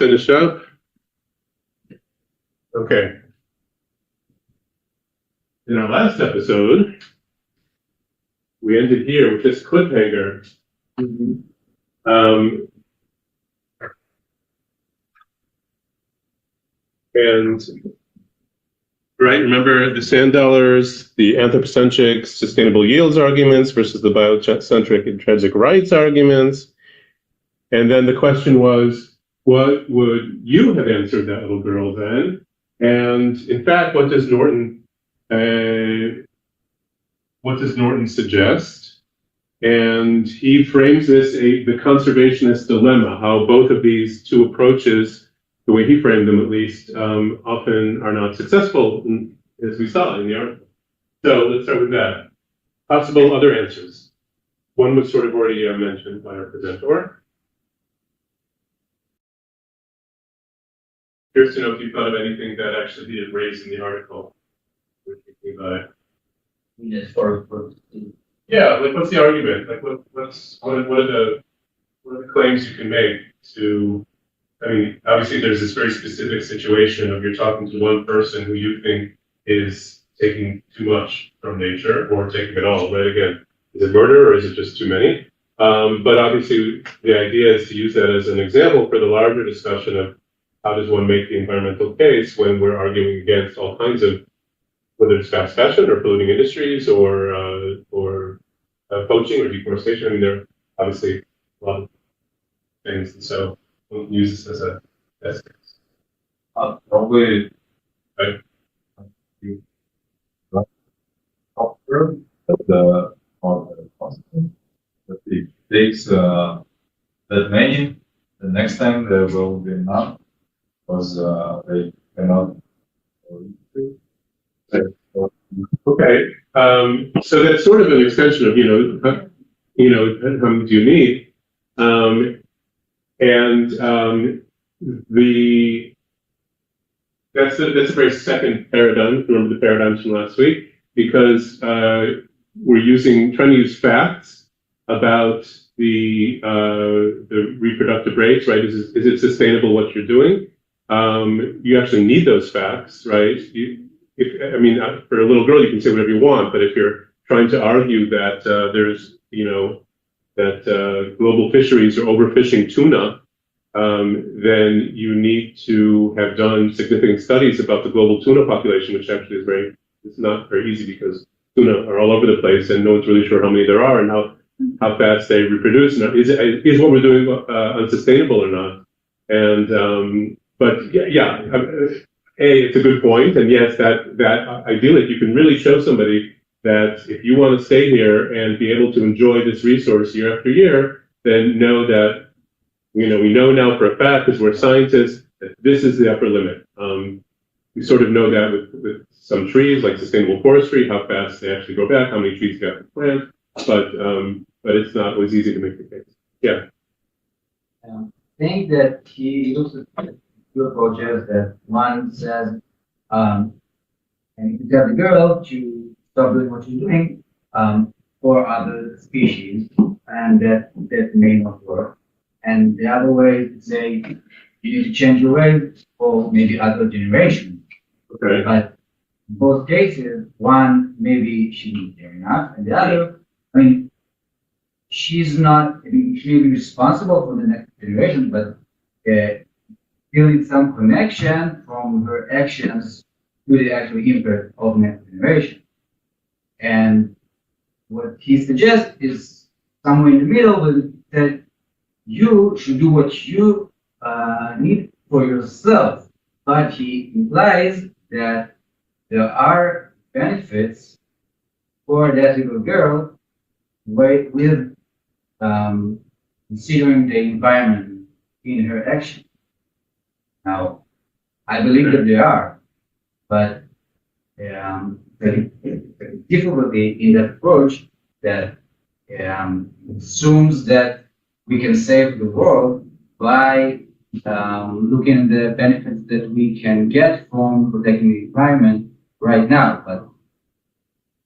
finish up. Okay. In our last episode, we ended here with this cliffhanger. And right, remember the sand dollars, the anthropocentric sustainable yields arguments versus the biocentric intrinsic rights arguments. And then the question was, what would you have answered that little girl then? And in fact, what does Norton suggest? And he frames this the conservationist dilemma, how both of these two approaches, the way he framed them at least, often are not successful, as we saw in the article. So let's start with that. Possible other answers. One was sort of already mentioned by our presenter. Curious to know if you thought of anything that actually he didn't raise in the article. Yeah, like what's the argument? Like what are the claims you can make to? I mean, obviously there's this very specific situation of you're talking to one person who you think is taking too much from nature or taking it all, right? Again, is it murder or is it just too many? But obviously the idea is to use that as an example for the larger discussion of how does one make the environmental case when we're arguing against all kinds of, whether it's fast fashion or polluting industries or poaching or deforestation. I mean, there are obviously a lot of things, and so we'll use this as a test case. Probably right. The possible that it takes that many. The next time there will be none because they cannot. Okay, so that's sort of an extension of how much do you need, that's a very second paradigm. Remember the paradigms from last week, because we're trying to use facts about the reproductive rates, right? Is it sustainable what you're doing? You actually need those facts, right? For a little girl, you can say whatever you want, but if you're trying to argue that that global fisheries are overfishing tuna, then you need to have done significant studies about the global tuna population, which actually it's not very easy because tuna are all over the place and no one's really sure how many there are and how fast they reproduce. Now, is what we're doing unsustainable or not? And but yeah. It's a good point, and yes, that ideally you can really show somebody that if you want to stay here and be able to enjoy this resource year after year, then know that we know now for a fact, because we're scientists, that this is the upper limit. We sort of know that with some trees, like sustainable forestry, how fast they actually grow back, how many trees you have to plant, but it's not always easy to make the case. Yeah. I think that he looks at two approaches. That one says, and you tell the girl to stop doing what she's doing for other species, and that may not work. And the other way is to say you need to change your ways for maybe other generations. Okay. But in both cases, one maybe she needs fair enough, and the other, she's not. She may be responsible for the next generation, but feeling some connection from her actions to the actual impact of next generation. And what he suggests is somewhere in the middle, that you should do what you need for yourself. But he implies that there are benefits for that little girl with considering the environment in her action. Now, I believe that there are, but the difficulty in that approach that assumes that we can save the world by looking at the benefits that we can get from protecting the environment right now, but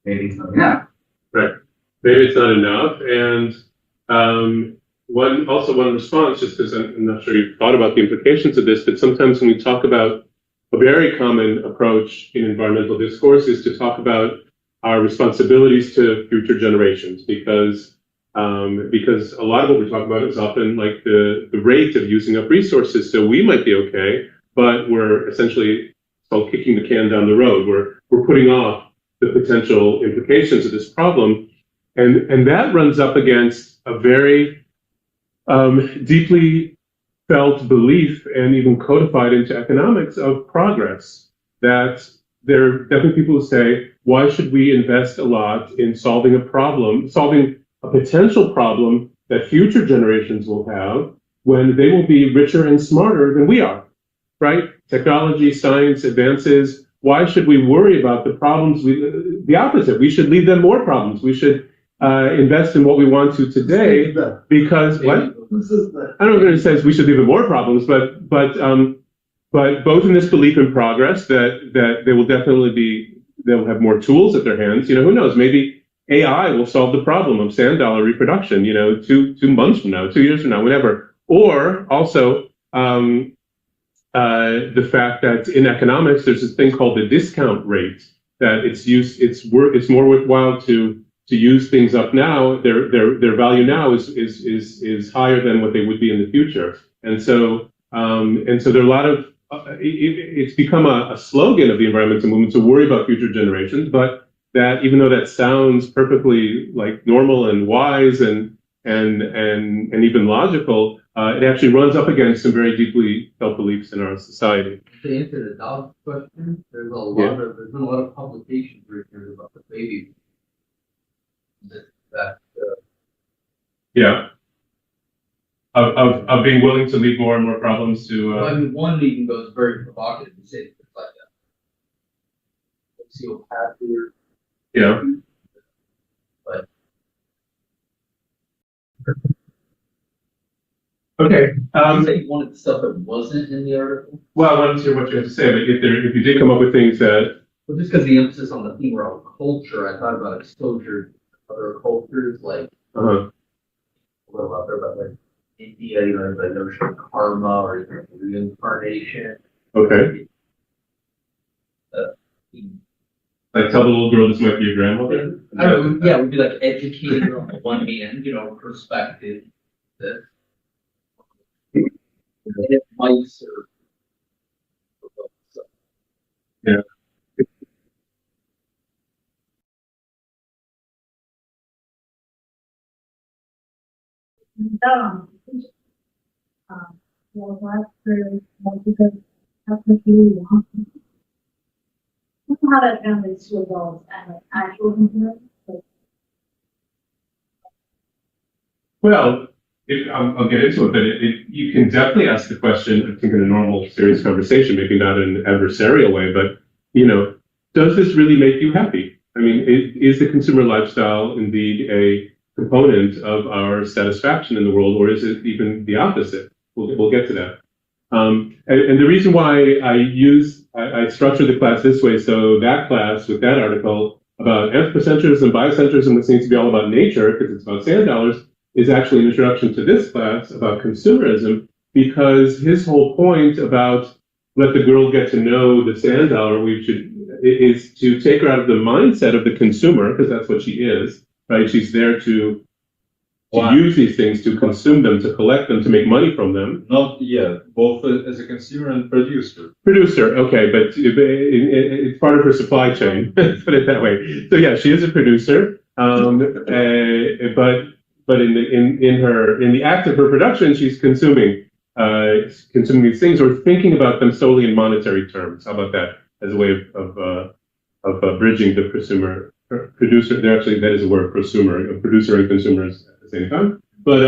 maybe it's not enough. Right. Maybe it's not enough, and one response, just because I'm not sure you've thought about the implications of this, but sometimes when we talk about a very common approach in environmental discourse is to talk about our responsibilities to future generations, because a lot of what we talk about is often like the rate of using up resources. So we might be okay, but we're essentially called kicking the can down the road. We're putting off the potential implications of this problem, and that runs up against a very deeply felt belief and even codified into economics of progress. That there are definitely people who say, why should we invest a lot in solving a potential problem that future generations will have when they will be richer and smarter than we are, right? Technology, science advances. Why should we worry about the problems? The opposite. We should leave them more problems. We should invest in what we want to today, because what? I don't know if it says we should leave them more problems, but both in this belief in progress that they will definitely they'll have more tools at their hands. Who knows? Maybe AI will solve the problem of sand dollar reproduction. 2 months from now, 2 years from now, whenever. Or also the fact that in economics there's this thing called the discount rate, that it's more worthwhile to use things up now. Their value now is higher than what they would be in the future, and so there are a lot of it's become a slogan of the environmental movement to worry about future generations, but that even though that sounds perfectly like normal and wise and even logical, it actually runs up against some very deeply felt beliefs in our society. To answer the dog question, there's been a lot of publications written about the baby. Yeah. Of being willing to leave more and more problems to. Well, I mean, one even goes very provocative and say it's like a sociopath. Yeah. But okay. you say you wanted stuff that wasn't in the article. Well, I wanted to hear what you had to say, but if you did come up with things that. Well, just because the emphasis on the theme around culture, I thought about exposure to other cultures, like a little out there about like India, the notion of karma or reincarnation. Okay. Like tell the little girl this might be your grandmother? I don't know, yeah, we'd be like educating her on the one hand, perspective that it might serve. Yeah. How that translates to adults and like actual consumerism. Well, I'll get into it, but you can definitely ask the question, I think in a normal, serious conversation, maybe not in an adversarial way, but, does this really make you happy? I mean, is the consumer lifestyle indeed a component of our satisfaction in the world, or is it even the opposite? We'll get to that. And the reason why I structured the class this way, so that class with that article about anthropocentrism and biocentrism, which seems to be all about nature because it's about sand dollars, is actually an introduction to this class about consumerism, because his whole point about let the girl get to know the sand dollar is to take her out of the mindset of the consumer, because that's what she is, right? She's there to use these things, to consume them, to collect them, to make money from them. Not yet, both as a consumer and producer. Producer, okay, but it's part of her supply chain. Let's put it that way. So yeah, she is a producer, but in the act of her production, she's consuming these things, or thinking about them solely in monetary terms. How about that as a way of bridging the consumer producer? There actually, that is a word, prosumer, producer and consumers at the same time. But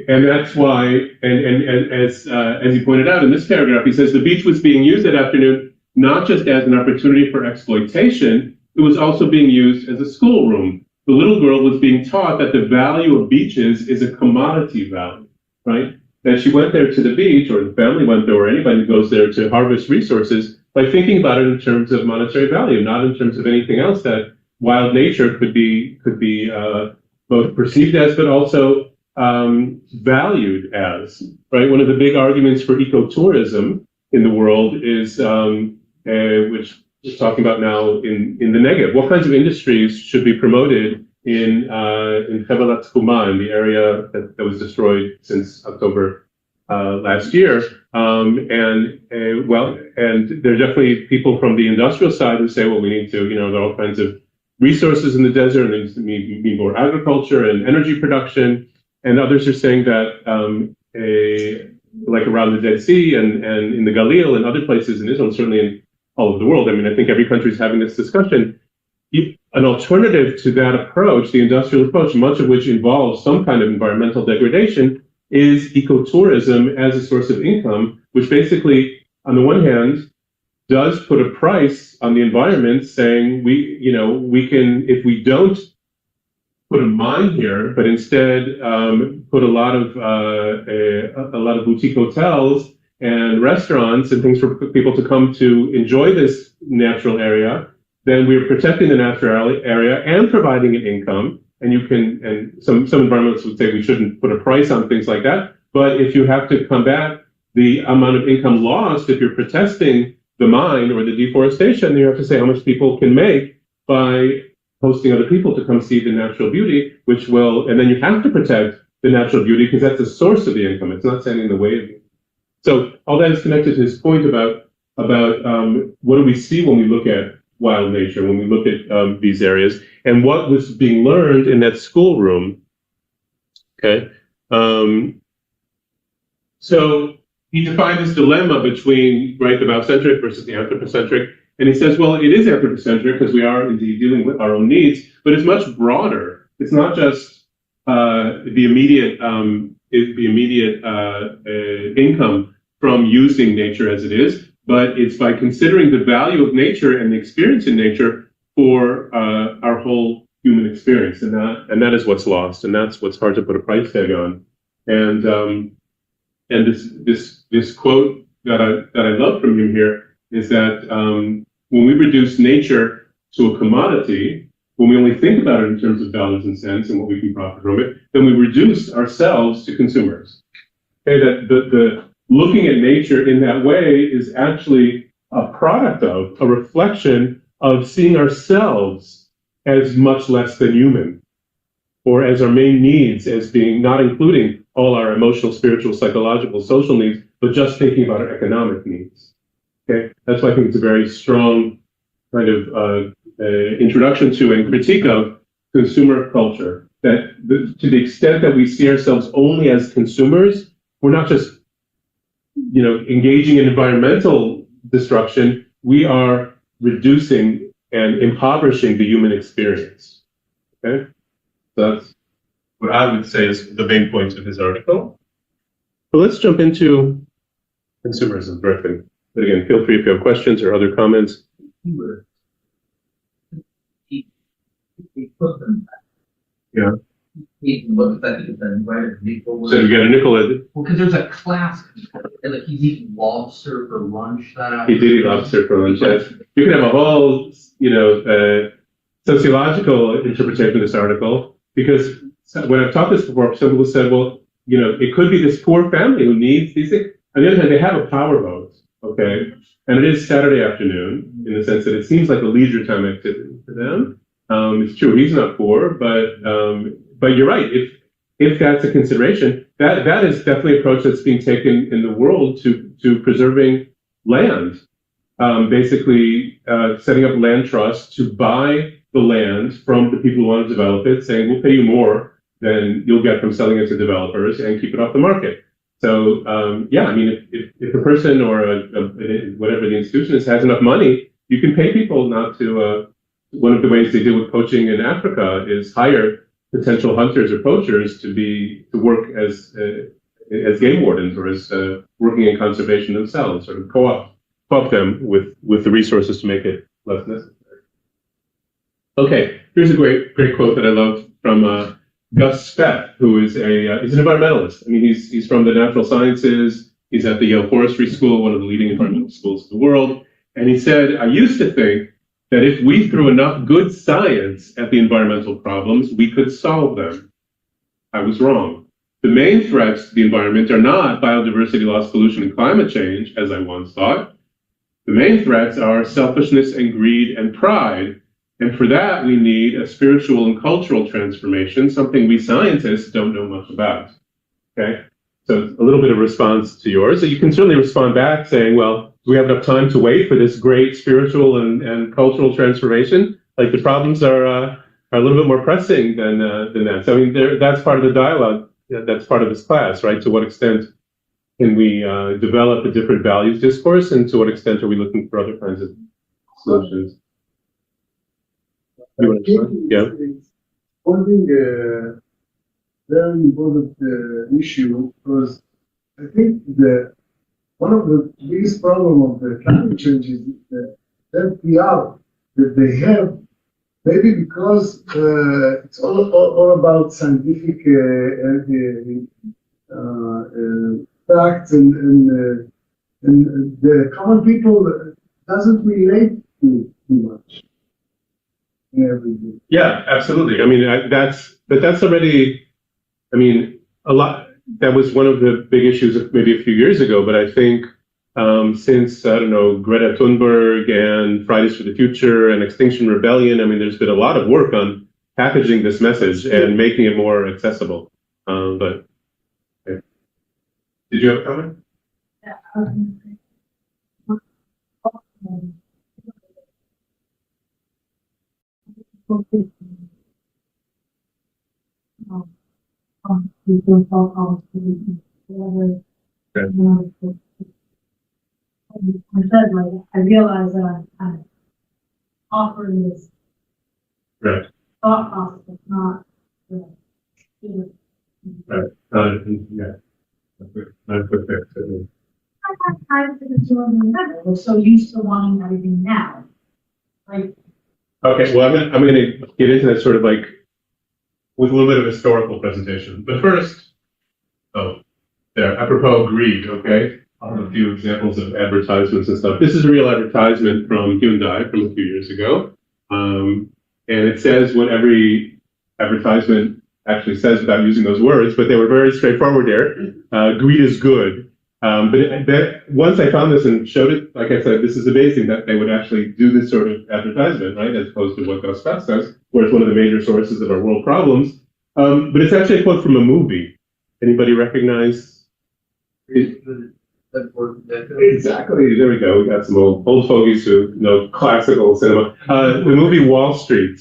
and that's why, and as he pointed out in this paragraph, he says the beach was being used that afternoon not just as an opportunity for exploitation, it was also being used as a schoolroom. The little girl was being taught that the value of beaches is a commodity value, right? That she went there to the beach, or the family went there, or anybody who goes there to harvest resources, by thinking about it in terms of monetary value, not in terms of anything else, that wild nature could be both perceived as, but also valued as, right? One of the big arguments for ecotourism in the world is, which we're talking about now in the Negev. What kinds of industries should be promoted in Chevelat Tchuma, in the area that was destroyed since October last year? And there are definitely people from the industrial side who say, well, we need to, there are all kinds of resources in the desert, and there needs to be more agriculture and energy production. And others are saying that, like around the Dead Sea and in the Galil and other places in Israel, and certainly in all over the world, I mean, I think every country is having this discussion. An alternative to that approach, the industrial approach, much of which involves some kind of environmental degradation, is ecotourism as a source of income, which basically, on the one hand, does put a price on the environment, saying we can, if we don't put a mine here, but instead put a lot of boutique hotels and restaurants and things for people to come to enjoy this natural area, then we're protecting the natural area and providing an income. And some environmentalists would say we shouldn't put a price on things like that. But if you have to combat the amount of income lost, if you're protesting the mine or the deforestation, you have to say how much people can make by hosting other people to come see the natural beauty, and then you have to protect the natural beauty because that's the source of the income. It's not standing in the way of it. So all that is connected to his point about what do we see when we look at wild nature, when we look at these areas, and what was being learned in that schoolroom. Okay, so he defined this dilemma between the biocentric versus the anthropocentric, and he says, well, it is anthropocentric because we are indeed dealing with our own needs, but it's much broader. It's not just the immediate income from using nature as it is, but it's by considering the value of nature and the experience in nature for our whole human experience, and that is what's lost, and that's what's hard to put a price tag on. And this quote that I love from him here is that when we reduce nature to a commodity, when we only think about it in terms of dollars and cents and what we can profit from it, then we reduce ourselves to consumers. Okay, that the looking at nature in that way is actually a product of, a reflection of seeing ourselves as much less than human, or as our main needs as being not including all our emotional, spiritual, psychological, social needs, but just thinking about our economic needs. Okay, that's why I think it's a very strong kind of introduction to and critique of consumer culture, that to the extent that we see ourselves only as consumers, we're not just engaging in environmental destruction, we are reducing and impoverishing the human experience. Okay, so that's what I would say is the main point of his article. But let's jump into consumerism briefly. But again, feel free if you have questions or other comments. Yeah. What does that mean then? So you get a nickel at it. Well, because there's a class, like he's eating lobster for lunch. He did eat lobster for lunch. Yes. You can have a whole, sociological interpretation of this article, because when I've taught this before, some people said, well, it could be this poor family who needs these things. On the other hand, they have a power vote, okay? And it is Saturday afternoon, in the sense that it seems like a leisure time activity for them. It's true, he's not poor, but you're right. If that's a consideration, that is definitely an approach that's being taken in the world to preserving land. Basically, setting up land trusts to buy the land from the people who want to develop it, saying we'll pay you more than you'll get from selling it to developers and keep it off the market. So if a person or whatever the institution is has enough money, you can pay people not to. One of the ways they deal with poaching in Africa is hire potential hunters or poachers to work as game wardens or as working in conservation themselves, sort of co-op them with the resources to make it less necessary. Okay, here's a great quote that I love from Gus Speck, who is he's an environmentalist. I mean, he's from the natural sciences. He's at the Yale Forestry School, one of the leading environmental schools in the world. And he said, I used to think that if we threw enough good science at the environmental problems, we could solve them. I was wrong. The main threats to the environment are not biodiversity loss, pollution, and climate change, as I once thought. The main threats are selfishness and greed and pride. And for that, we need a spiritual and cultural transformation, something we scientists don't know much about. Okay? So a little bit of response to yours. So you can certainly respond back saying, well, do we have enough time to wait for this great spiritual and cultural transformation? Like the problems are a little bit more pressing than that. So I mean, that's part of the dialogue. That's part of this class, right? To what extent can we develop a different values discourse, and to what extent are we looking for other kinds of solutions? You want to start? Yeah. It's holding a very important issue, because I think one of the biggest problem of the climate change is that PR that they have, maybe because it's all about scientific facts, and the common people doesn't relate to it too much. Yeah, absolutely. I mean, that's already, I mean, a lot, that was one of the big issues of maybe a few years ago, but I think since, I don't know, Greta Thunberg and Fridays for the Future and Extinction Rebellion, I mean, there's been a lot of work on packaging this message and making it more accessible. But okay. Did you have a comment? Yeah, I said, like, I realize that I'm offering this Right. thought process, not the, Right. Yeah. Not a quick fix. I have time to consume never. We're so used to wanting everything now. Like, Okay, well, I'm gonna get into that sort of like with a little bit of historical presentation. But first, apropos greed, okay? I'll have a few examples of advertisements and stuff. This is a real advertisement from Hyundai from a few years ago. And it says what every advertisement actually says without using those words, but they were very straightforward there. Greed is good. But once I found this and showed it, like I said, this is amazing that they would actually do this sort of advertisement, right, as opposed to what Gus Fest says, where it's one of the major sources of our world problems. But it's actually a quote from a movie. Anybody recognize it? Exactly. There we go. We got some old fogies who know classical cinema. The movie Wall Street.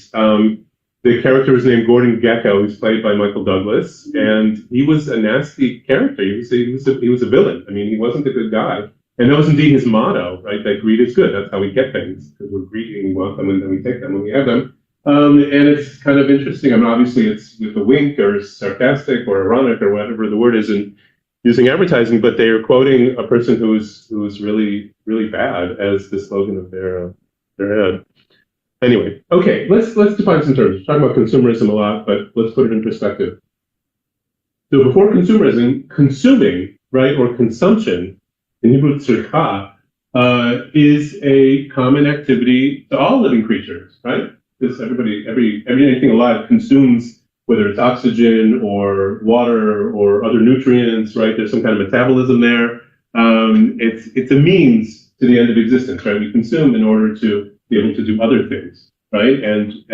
The character was named Gordon Gekko. He's played by Michael Douglas, and he was a nasty character. He was a villain. I mean, he wasn't a good guy. And that was indeed his motto, right? That greed is good. That's how we get things, because we're greedy and we want them, and then we take them when we have them. And it's kind of interesting. I mean, obviously, it's with a wink or sarcastic or ironic or whatever the word is in using advertising, but they are quoting a person who's really, really bad as the slogan of their ad. Anyway, okay, let's define some terms. We're talking about consumerism a lot, but let's put it in perspective. So before consumerism, consuming, right, or consumption, in Hebrew tzirka, is a common activity to all living creatures, right? Because anything alive consumes, whether it's oxygen or water or other nutrients, right? There's some kind of metabolism there. It's a means to the end of existence, right? We consume in order to be able to do other things, right? And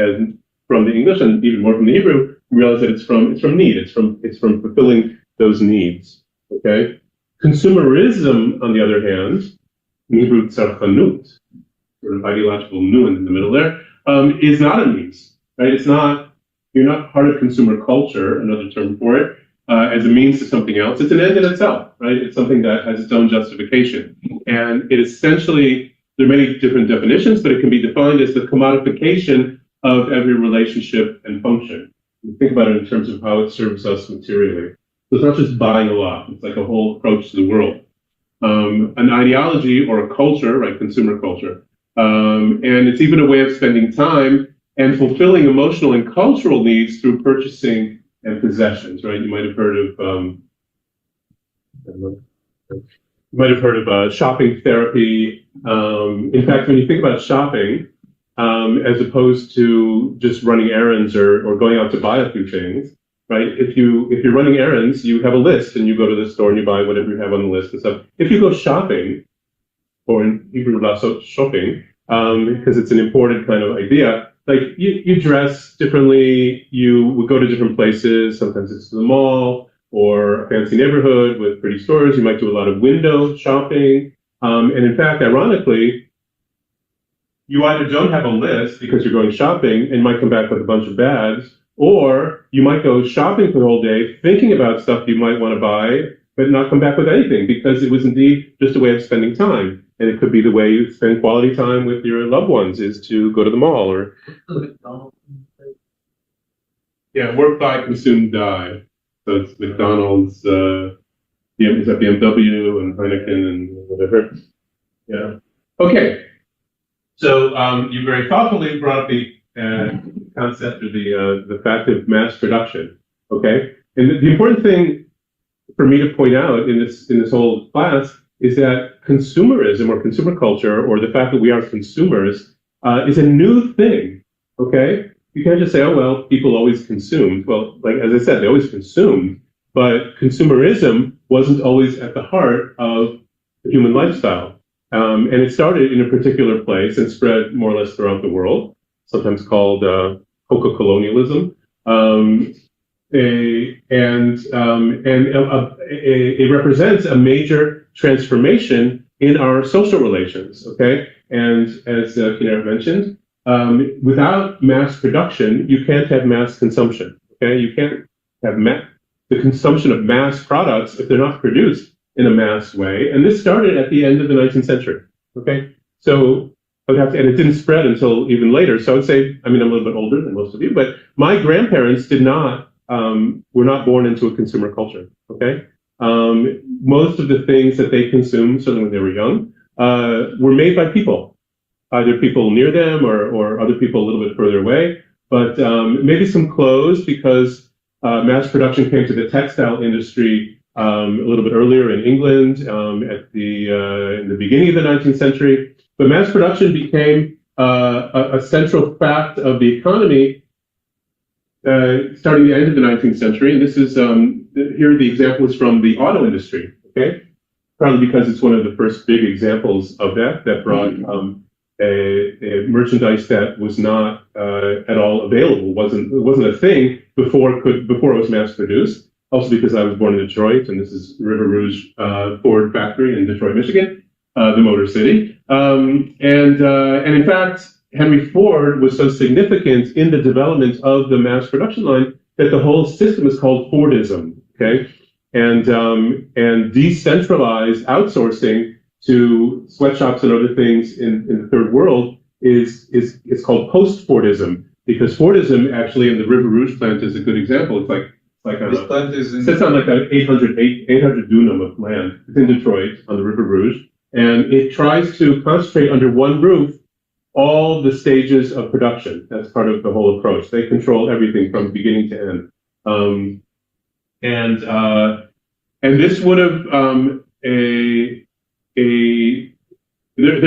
from the English and even more from the Hebrew, we realize that it's from need. It's from fulfilling those needs. Okay. Consumerism, on the other hand, in Hebrew tzarchanut, sort of ideological nun in the middle there, is not a means, right? It's not. You're not part of consumer culture, another term for it, as a means to something else. It's an end in itself, right? It's something that has its own justification, and it essentially. There are many different definitions, but it can be defined as the commodification of every relationship and function. You think about it in terms of how it serves us materially. So it's not just buying a lot. It's like a whole approach to the world. An ideology or a culture, right, consumer culture. And it's even a way of spending time and fulfilling emotional and cultural needs through purchasing and possessions, right? You might have heard of shopping therapy. In fact, when you think about shopping, as opposed to just running errands or going out to buy a few things, right? If you're running errands, you have a list and you go to the store and you buy whatever you have on the list and stuff. If you go shopping, or in Hebrew, shopping, because it's an imported kind of idea, like you dress differently, you would go to different places, sometimes it's to the mall or a fancy neighborhood with pretty stores, you might do a lot of window shopping, and in fact, ironically, you either don't have a list because you're going shopping and might come back with a bunch of bags, or you might go shopping for the whole day, thinking about stuff you might want to buy, but not come back with anything because it was indeed just a way of spending time. And it could be the way you spend quality time with your loved ones is to go to the mall or. Yeah, work, buy, consume, die. So it's McDonald's, is that BMW and Heineken and whatever. Yeah. Okay. So you very thoughtfully brought up the concept or the fact of mass production. Okay. And the important thing for me to point out in this whole class is that consumerism or consumer culture, or the fact that we are consumers, is a new thing. Okay, you can't just say, "Oh well, people always consumed." Well, like as I said, they always consumed, but consumerism wasn't always at the heart of the human lifestyle, and it started in a particular place and spread more or less throughout the world. Sometimes called coca-colonialism. It represents a major transformation in our social relations, okay? And as Kinneret mentioned, without mass production, you can't have mass consumption, okay? You can't have the consumption of mass products if they're not produced in a mass way. And this started at the end of the 19th century, okay? So I would have to, and it didn't spread until even later. So I would say, I mean, I'm a little bit older than most of you, but my grandparents were not born into a consumer culture, okay? Most of the things that they consumed, certainly when they were young, were made by people, either people near them or other people a little bit further away, but maybe some clothes because mass production came to the textile industry a little bit earlier in England in the beginning of the 19th century. But mass production became a central fact of the economy starting the end of the 19th century, and this is here are the examples from the auto industry. Okay, probably because it's one of the first big examples of that brought a merchandise that was not at all available, wasn't a thing before it was mass produced. Also because I was born in Detroit, and this is River Rouge Ford factory in Detroit, Michigan, the Motor City, and in fact, Henry Ford was so significant in the development of the mass production line that the whole system is called Fordism, okay? And decentralized outsourcing to sweatshops and other things in the third world is called post-Fordism, because Fordism actually in the River Rouge plant is a good example. It's like This plant is in. sits on like an 800 dunam of land. It's in Detroit on the River Rouge, and it tries to concentrate under one roof all the stages of production. That's part of the whole approach. They control everything from beginning to end. And this would have there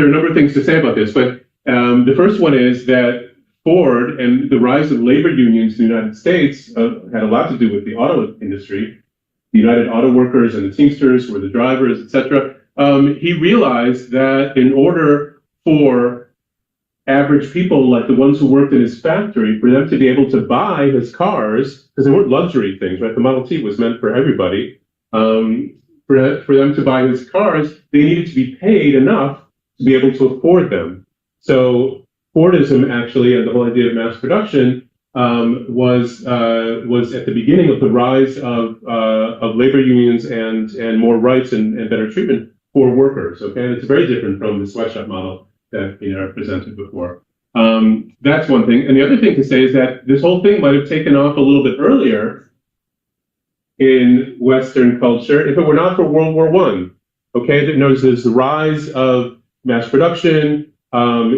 are a number of things to say about this, but the first one is that Ford and the rise of labor unions in the United States had a lot to do with the auto industry. The United Auto Workers and the Teamsters were the drivers, etc. He realized that in order for average people like the ones who worked in his factory, for them to be able to buy his cars, because they weren't luxury things, right? The Model T was meant for everybody. For them to buy his cars, they needed to be paid enough to be able to afford them. So Fordism actually, and the whole idea of mass production, was at the beginning of the rise of labor unions and more rights and better treatment for workers. Okay, and it's very different from the sweatshop model that presented before. That's one thing. And the other thing to say is that this whole thing might have taken off a little bit earlier in Western culture if it were not for World War I. Okay, notice there's the rise of mass production,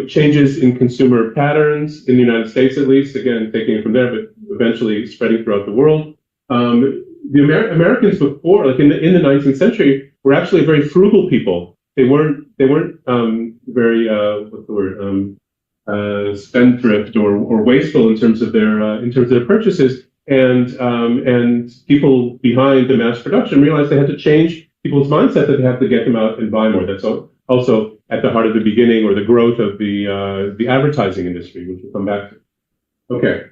changes in consumer patterns in the United States, at least, again, taking it from there, but eventually spreading throughout the world. The Americans before, like in the 19th century, were actually a very frugal people. They weren't very, what's the word? spendthrift or wasteful in terms of their purchases, and people behind the mass production realized they had to change people's mindset, that they have to get them out and buy more. That's also at the heart of the beginning or the growth of the advertising industry, which we'll come back to. Okay,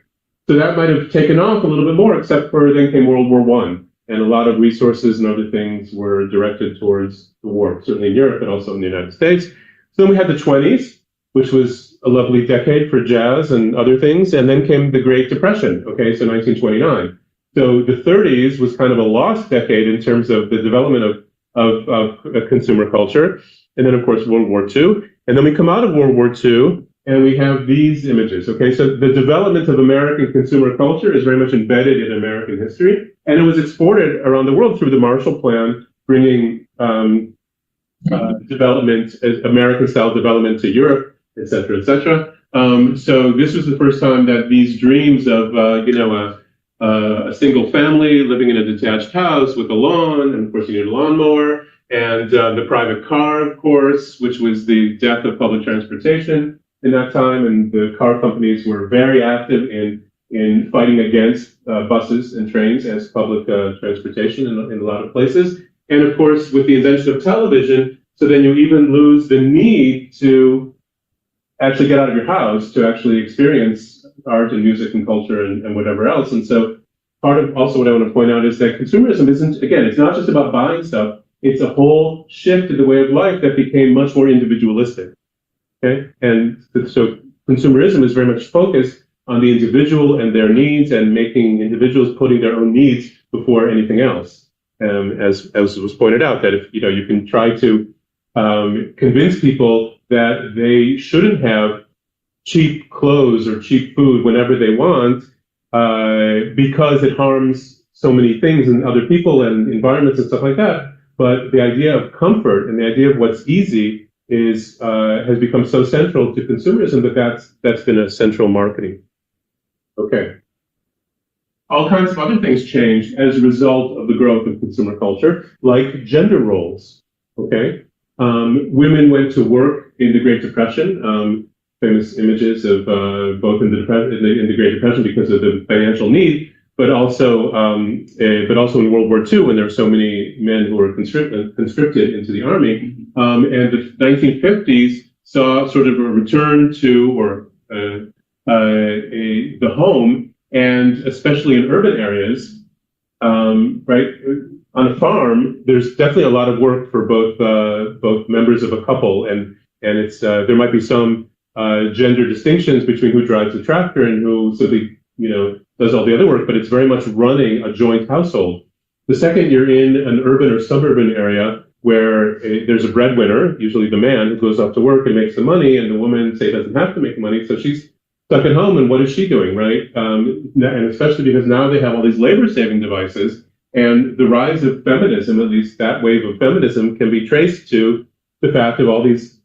so that might have taken off a little bit more, except for then came World War I, and a lot of resources and other things were directed towards the war, certainly in Europe, but also in the United States. So then we had the 20s, which was a lovely decade for jazz and other things, and then came the Great Depression, okay, so 1929. So the 30s was kind of a lost decade in terms of the development of consumer culture, and then of course World War II, and then we come out of World War II, and we have these images, okay? So the development of American consumer culture is very much embedded in American history, and it was exported around the world through the Marshall Plan, bringing development, American-style development to Europe, et cetera, et cetera. So this was the first time that these dreams of, a single family living in a detached house with a lawn, and of course you need a lawnmower, and the private car, of course, which was the death of public transportation in that time, and the car companies were very active in fighting against buses and trains as public transportation in a lot of places. And of course, with the invention of television, so then you even lose the need to actually get out of your house to actually experience art and music and culture and whatever else. And so part of also what I want to point out is that consumerism isn't, again, it's not just about buying stuff, it's a whole shift in the way of life that became much more individualistic. Okay, and so consumerism is very much focused on the individual and their needs, and making individuals putting their own needs before anything else. As was pointed out, that if you can try to convince people that they shouldn't have cheap clothes or cheap food whenever they want, because it harms so many things and other people and environments and stuff like that. But the idea of comfort and the idea of what's easy has become so central to consumerism that's been a central marketing. Okay. All kinds of other things changed as a result of the growth of consumer culture, like gender roles. Okay. Women went to work in the Great Depression. Famous images of both in the Great Depression because of the financial need, but also in World War II, when there were so many men who were conscripted into the army. And the 1950s saw sort of a return to the home, and especially in urban areas, right? On a farm, there's definitely a lot of work for both members of a couple, and it's there might be some gender distinctions between who drives the tractor and who simply does all the other work, but it's very much running a joint household. The second you're in an urban or suburban area where there's a breadwinner, usually the man, who goes off to work and makes the money, and the woman, say, doesn't have to make money, so she's stuck at home, and what is she doing, right? And especially because now they have all these labor-saving devices, and the rise of feminism, at least that wave of feminism, can be traced to the fact of all these,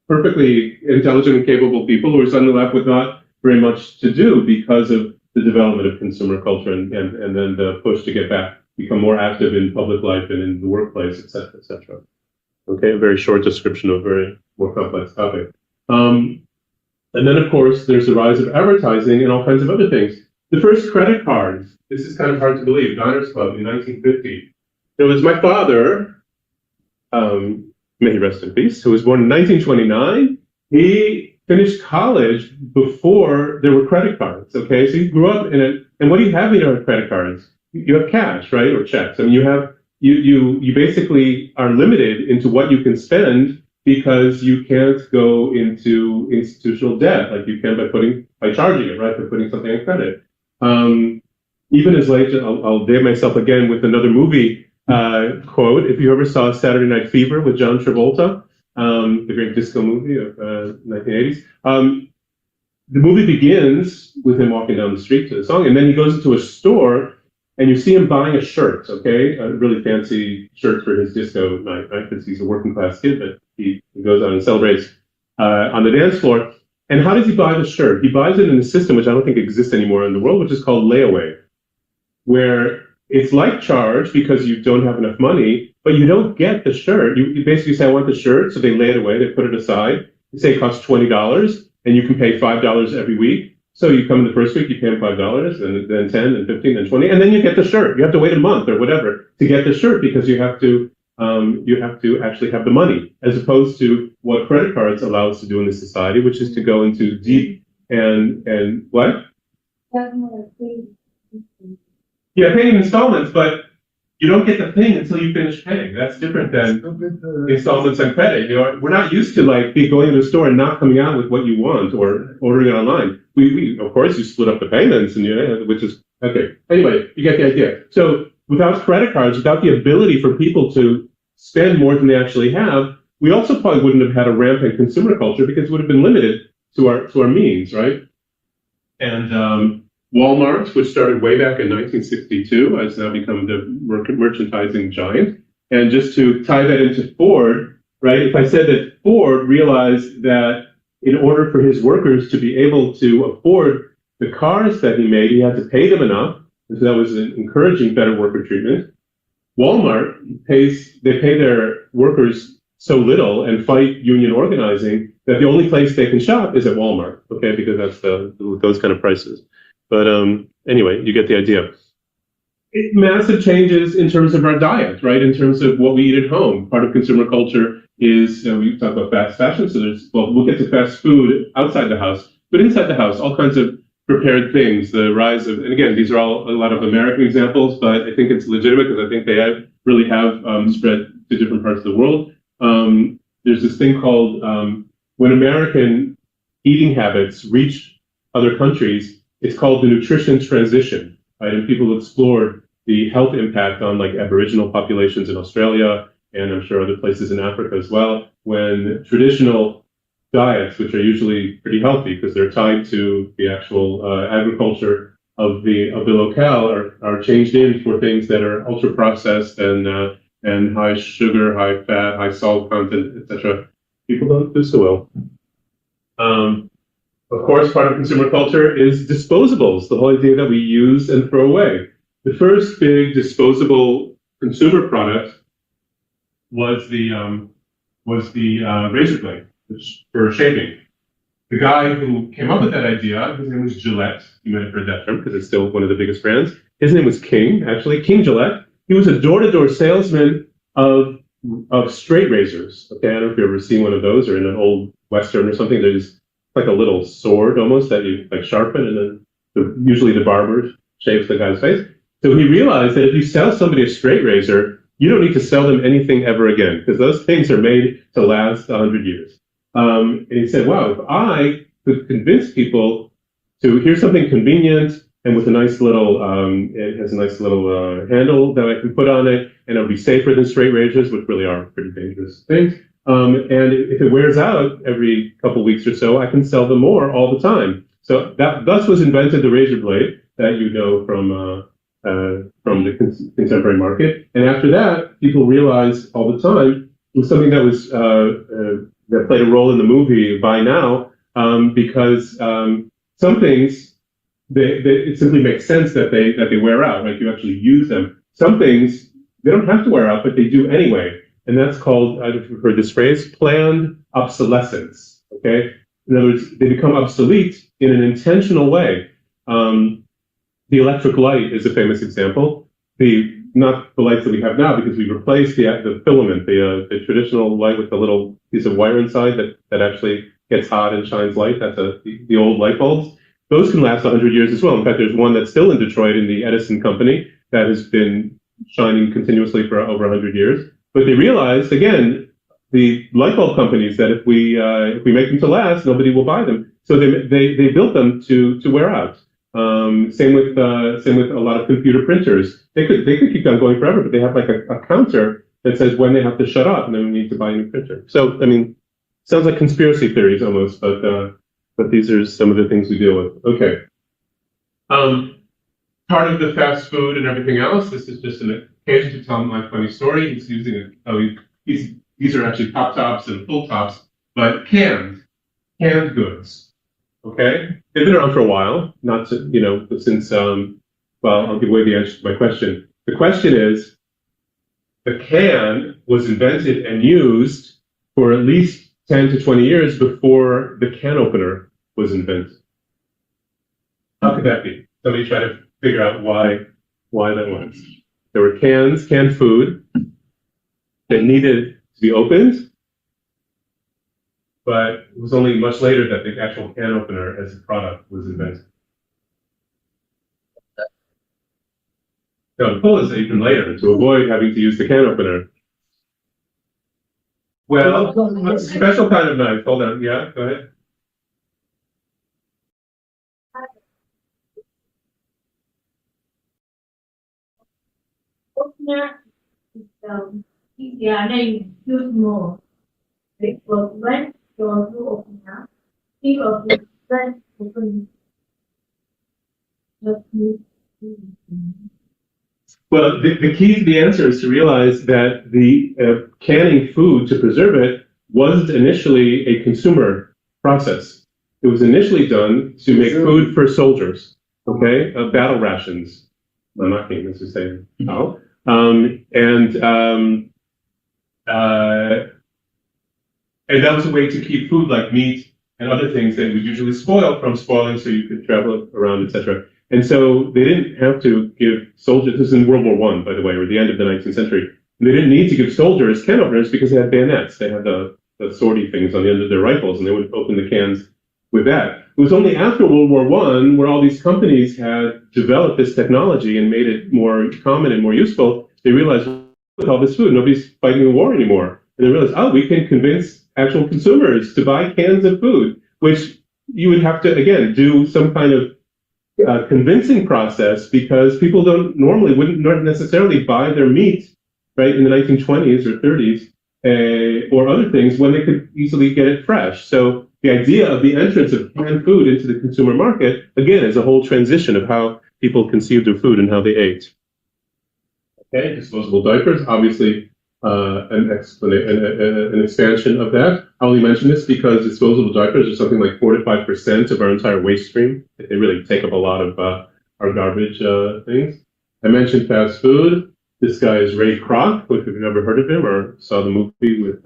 perfectly intelligent and capable people who are suddenly left with not very much to do because of the development of consumer culture and then the push to become more active in public life and in the workplace, et cetera, et cetera. Okay, a very short description of a very more complex topic. And then, of course, there's the rise of advertising and all kinds of other things. The first credit cards, this is kind of hard to believe, Diners Club in 1950. It was my father, may he rest in peace, who was born in 1929. He finished college before there were credit cards, okay? So he grew up in it, and what do you have when you have credit cards? You have cash, right, or checks. I mean, you basically are limited into what you can spend because you can't go into institutional debt like you can by charging it, right, by putting something on credit. Even as late, I'll date myself again with another movie quote. If you ever saw Saturday Night Fever with John Travolta, the great disco movie of 1980s, the movie begins with him walking down the street to the song, and then he goes into a store, and you see him buying a shirt, okay, a really fancy shirt for his disco night, right, because he's a working class kid, but he goes out and celebrates on the dance floor. And how does he buy the shirt? He buys it in a system which I don't think exists anymore in the world, which is called layaway, where it's like charge because you don't have enough money, but you don't get the shirt. You basically say, I want the shirt, so they lay it away, they put it aside, say it costs $20 and you can pay $5 every week. So you come in the first week, you pay them $5, and then 10, and 15, and 20, and then you get the shirt. You have to wait a month or whatever to get the shirt because you have to actually have the money, as opposed to what credit cards allow us to do in this society, which is to go into deep and what? Yeah, paying installments, but you don't get the thing until you finish paying. That's different than installments on credit. You know, we're not used to like going to the store and not coming out with what you want or ordering it online. We of course you split up the payments and which is okay. Anyway, you get the idea. So without credit cards, without the ability for people to spend more than they actually have, we also probably wouldn't have had a rampant consumer culture because it would have been limited to our means, right? And Walmart, which started way back in 1962, has now become the merchandising giant. And just to tie that into Ford, right? If I said that Ford realized that in order for his workers to be able to afford the cars that he made, he had to pay them enough. And so that was encouraging better worker treatment. Walmart they pay their workers so little and fight union organizing that the only place they can shop is at Walmart, okay? Because that's those kind of prices. But anyway, you get the idea. Massive changes in terms of our diet, right? In terms of what we eat at home. Part of consumer culture is, we talk about fast fashion, so we'll get to fast food outside the house, but inside the house, all kinds of prepared things, the rise of, and again, these are all a lot of American examples, but I think it's legitimate because I think they really have spread to different parts of the world. There's this thing called, when American eating habits reach other countries, it's called the nutrition transition, right? And people explored the health impact on like Aboriginal populations in Australia, and I'm sure other places in Africa as well, when traditional diets, which are usually pretty healthy because they're tied to the actual agriculture of the locale, are changed in for things that are ultra processed and high sugar, high fat, high salt content, etc. People don't do so well. Of course, part of consumer culture is disposables, the whole idea that we use and throw away. The first big disposable consumer product was the razor blade for shaving. The guy who came up with that idea, his name was Gillette. You might have heard that term because it's still one of the biggest brands. His name was King, actually, King Gillette. He was a door-to-door salesman of straight razors. Okay, I don't know if you've ever seen one of those or in an old Western or something. There's like a little sword almost that you like sharpen, and then usually the barber shaves the guy's face. So he realized that if you sell somebody a straight razor, you don't need to sell them anything ever again because those things are made to last 100 years. And he said, wow, if I could convince people to, here's something convenient and with a nice little, it has a nice little handle that I can put on it, and it'll be safer than straight razors, which really are pretty dangerous things. And if it wears out every couple weeks or so, I can sell them more all the time. So thus was invented the razor blade that you know from the contemporary market. And after that, people realized all the time it was something that was that played a role in the movie Buy Now, because some things it simply makes sense that they wear out, like you actually use them. Some things they don't have to wear out, but they do anyway. And that's called, I don't know if you've heard this phrase, planned obsolescence, okay? In other words, they become obsolete in an intentional way. The electric light is a famous example. Not the lights that we have now, because we replaced the filament, the traditional light with the little piece of wire inside that actually gets hot and shines light. That's the old light bulbs. Those can last 100 years as well. In fact, there's one that's still in Detroit in the Edison company that has been shining continuously for over 100 years. But they realized, again, the light bulb companies, that if we make them to last, nobody will buy them. So they built them to wear out. Same with a lot of computer printers. They could keep on going forever, but they have like a counter that says when they have to shut off and then we need to buy a new printer. So I mean, sounds like conspiracy theories almost, but these are some of the things we deal with. Okay. Part of the fast food and everything else. This is just an occasion to tell my funny story. He's using these are actually pop tops and full tops, but canned goods. Okay, they've been around for a while. Not to, since well, I'll give away the answer to my question. The question is, the can was invented and used for at least 10 to 20 years before the can opener was invented. How could that be? Somebody try to figure out why that was. There were cans, canned food, that needed to be opened, but it was only much later that the actual can opener as a product was invented. No, the pull is even later to avoid having to use the can opener. Well, a special kind of knife. Hold on. Yeah, go ahead. Opener is easier, and then you use more. Like when you're opener, think of it when open. Well, the key to the answer is to realize that the canning food to preserve it wasn't initially a consumer process. It was initially done to make food for soldiers, okay, battle rations. I'm not going to say how. And that was a way to keep food like meat and other things that would usually spoil from spoiling, so you could travel around, etc. And so they didn't have to give soldiers, this is in World War I, by the way, or the end of the 19th century, they didn't need to give soldiers can openers because they had bayonets. They had the swordy things on the end of their rifles, and they would open the cans with that. It was only after World War I where all these companies had developed this technology and made it more common and more useful. They realized, with all this food, nobody's fighting a war anymore. And they realized, oh, we can convince actual consumers to buy cans of food, which you would have to, again, do some kind of convincing process, because people wouldn't necessarily buy their meat, right, in the 1920s or 30s or other things when they could easily get it fresh. So the idea of the entrance of canned food into the consumer market, again, is a whole transition of how people conceived their food and how they ate. Okay, disposable diapers, obviously an expansion of that. I only mention this because disposable diapers are something like 4 to 5% of our entire waste stream. They really take up a lot of our garbage things. I mentioned fast food. This guy is Ray Kroc, if you've never heard of him or saw the movie with,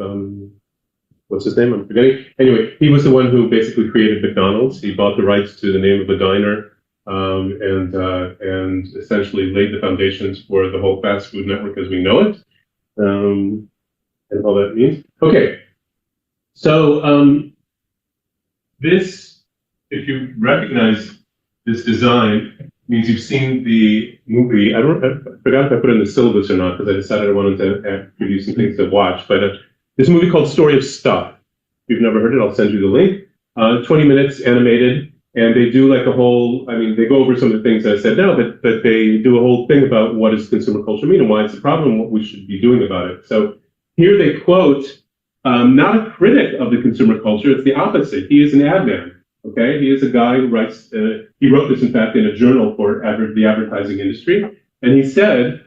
what's his name? I'm forgetting. Anyway, he was the one who basically created McDonald's. He bought the rights to the name of a diner and essentially laid the foundations for the whole fast food network as we know it. And all that means. Okay, so this, if you recognize this design, means you've seen the movie. I forgot if I put it in the syllabus or not, because I decided I wanted to give you some things to watch. But there's a movie called Story of Stuff. If you've never heard it, I'll send you the link. 20 minutes animated. And they do like a whole, I mean, they go over some of the things I said now, but they do a whole thing about what does consumer culture mean and why it's a problem and what we should be doing about it. So here they quote, not a critic of the consumer culture, it's the opposite. He is an ad man, okay? He is a guy who writes, he wrote this in fact in a journal for the advertising industry. And he said,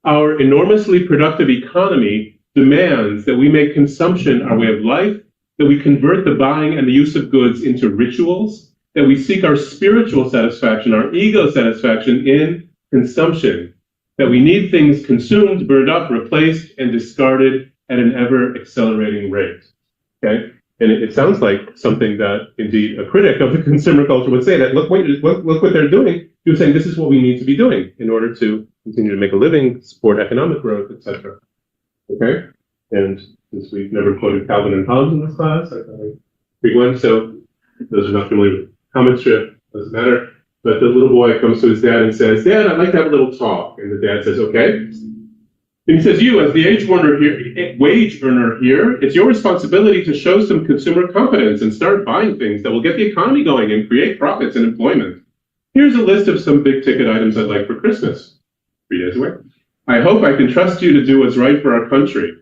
our enormously productive economy demands that we make consumption our way of life, that we convert the buying and the use of goods into rituals, that we seek our spiritual satisfaction, our ego satisfaction in consumption, that we need things consumed, burned up, replaced, and discarded at an ever-accelerating rate, okay? And it sounds like something that, indeed, a critic of the consumer culture would say, that look what they're doing. You're saying this is what we need to be doing in order to continue to make a living, support economic growth, etc. Okay? And since we've never quoted Calvin and Hobbes in this class, I thought I'd pick one. So those are not familiar with comic strip, doesn't matter. But the little boy comes to his dad and says, Dad, I'd like to have a little talk. And the dad says, okay. And he says, you, as the wage earner here, it's your responsibility to show some consumer confidence and start buying things that will get the economy going and create profits and employment. Here's a list of some big ticket items I'd like for Christmas. 3 days away. I hope I can trust you to do what's right for our country.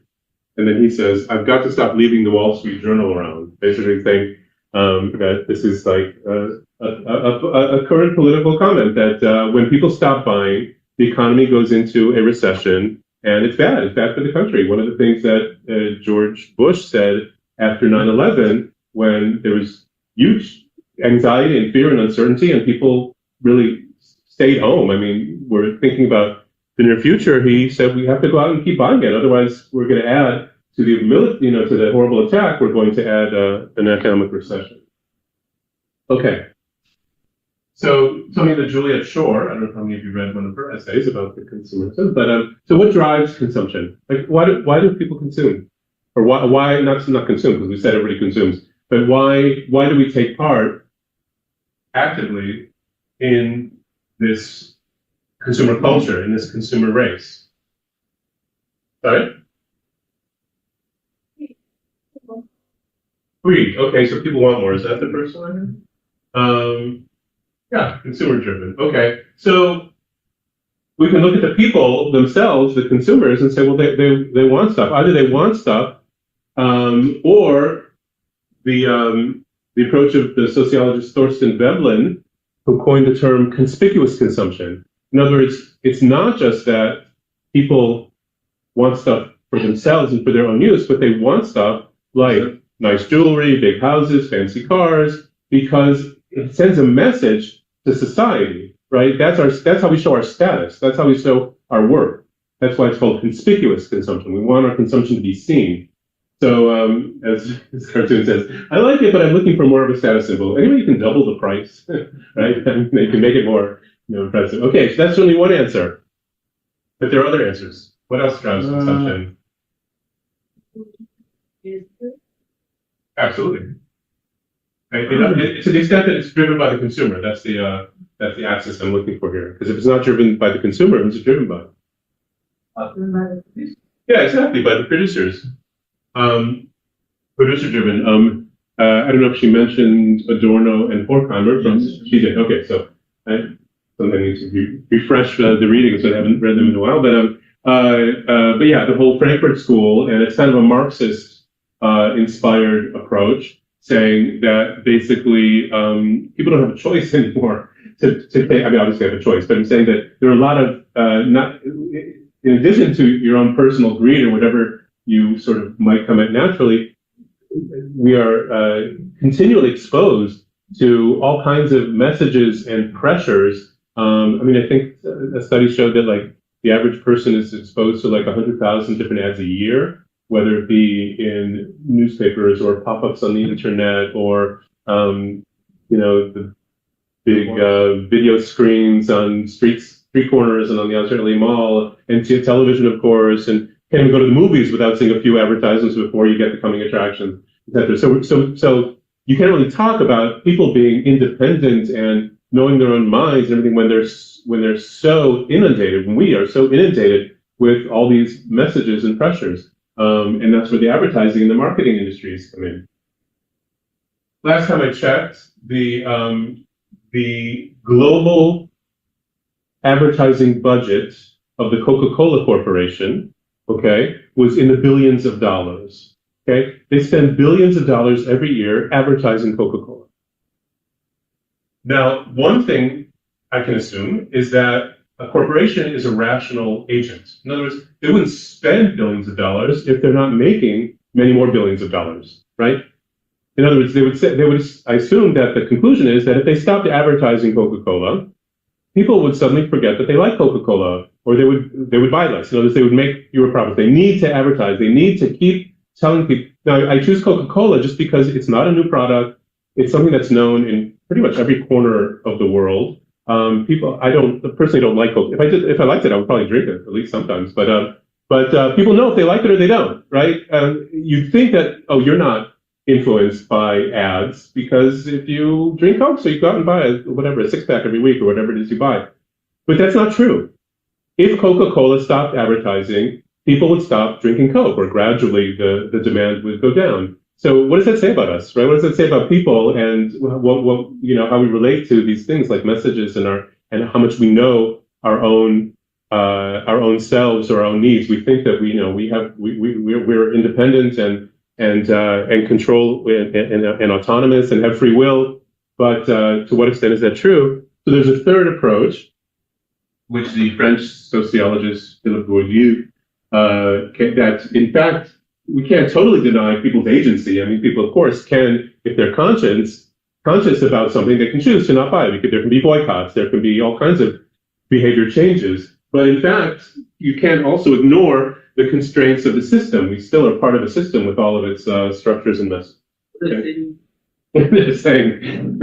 And then he says, I've got to stop leaving the Wall Street Journal around, basically saying that this is like a current political comment that when people stop buying, the economy goes into a recession, and it's bad. It's bad for the country. One of the things that George Bush said after 9/11, when there was huge anxiety and fear and uncertainty, and people really stayed home. I mean, we're thinking about the near future. He said we have to go out and keep buying it, otherwise we're going to add to the horrible attack, we're going to add an economic recession. Okay. So something that Juliet Shore, I don't know how many of you read one of her essays about the consumerism, but so what drives consumption? Like why do people consume? Or why not consume, because we said everybody consumes, but why do we take part actively in this consumer culture, in this consumer race? Sorry? Greed. Okay, so people want more. Is that the first one? Yeah, consumer driven. Okay, so we can look at the people themselves, the consumers, and say, well, they want stuff. Either they want stuff, or the approach of the sociologist Thorsten Veblen, who coined the term conspicuous consumption. In other words, it's not just that people want stuff for themselves and for their own use, but they want stuff like nice jewelry, big houses, fancy cars, because it sends a message to society, right? That's how we show our status. That's how we show our worth. That's why it's called conspicuous consumption. We want our consumption to be seen. So, as this cartoon says, I like it, but I'm looking for more of a status symbol. Anyway, you can double the price, right? And you can make it more, impressive. Okay, so that's only one answer. But there are other answers. What else drives consumption? Absolutely. To the extent that it's driven by the consumer, that's the axis I'm looking for here. Because if it's not driven by the consumer, it's driven by. Yeah, exactly, by the producers. Producer driven. I don't know if she mentioned Adorno and Horkheimer. She did. Okay, so I need to refresh the reading, so I haven't read them in a while. But yeah, the whole Frankfurt School, and it's kind of a Marxist inspired approach, saying that basically people don't have a choice anymore to pay. I mean, obviously they have a choice, but I'm saying that there are a lot of not in addition to your own personal greed or whatever you sort of might come at naturally, we are continually exposed to all kinds of messages and pressures. I mean, I think a study showed that like the average person is exposed to like 100,000 different ads a year, whether it be in newspapers or pop-ups on the internet or, the big video screens on street corners and on the outside LA Mall, and to television, of course, and can't even go to the movies without seeing a few advertisements before you get the coming attractions, etc. So you can't really talk about people being independent and knowing their own minds and everything when they're so inundated, when we are so inundated with all these messages and pressures. And that's where the advertising and the marketing industries come in. Last time I checked, the global advertising budget of the Coca-Cola Corporation, okay, was in the billions of dollars. Okay, they spend billions of dollars every year advertising Coca-Cola. Now, one thing I can assume is that a corporation is a rational agent. In other words, they wouldn't spend billions of dollars if they're not making many more billions of dollars, right? In other words, I assume that the conclusion is that if they stopped advertising Coca-Cola, people would suddenly forget that they like Coca-Cola, or they would buy less. In other words, they would make fewer profits. They need to advertise. They need to keep telling people. Now, I choose Coca-Cola just because it's not a new product. It's something that's known in pretty much every corner of the world. I personally don't like Coke. If I liked it, I would probably drink it, at least sometimes. But people know if they like it or they don't, right? You'd think that, you're not influenced by ads because if you drink Coke, so you go out and buy a 6-pack every week or whatever it is you buy. But that's not true. If Coca-Cola stopped advertising, people would stop drinking Coke, or gradually the demand would go down. So what does that say about us, right? What does that say about people and how we relate to these things like messages and how much we know our own selves or our own needs? We think that we're independent and control and autonomous and have free will, but to what extent is that true? So there's a third approach, which the French sociologist Philippe Bourdieu, that in fact we can't totally deny people's agency. I mean, people, of course, can, if they're conscious about something, they can choose to not buy it. There can be boycotts. There can be all kinds of behavior changes. But in fact, you can't also ignore the constraints of the system. We still are part of a system with all of its structures and mess. Okay. They're saying,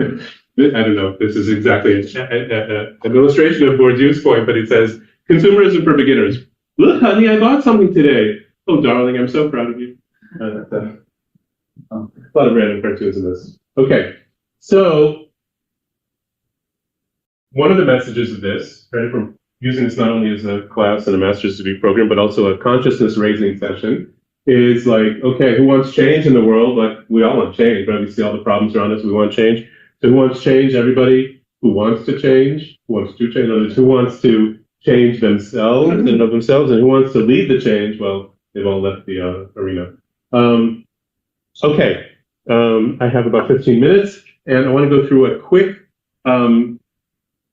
I don't know, this is exactly an illustration of Bourdieu's point, but it says, consumerism for beginners. Look, honey, I bought something today. Oh, darling, I'm so proud of you. A lot of random cartoons in this. Okay, so one of the messages of this, right, from using this not only as a class and a master's degree program, but also a consciousness raising session, is like, okay, who wants change in the world? Like, we all want change, right? We see all the problems around us, we want change. So who wants change? Everybody who wants to change, who wants to change others, who wants to change themselves and of themselves, and who wants to lead the change? Well, they've all left the arena. Okay, I have about 15 minutes, and I want to go through a quick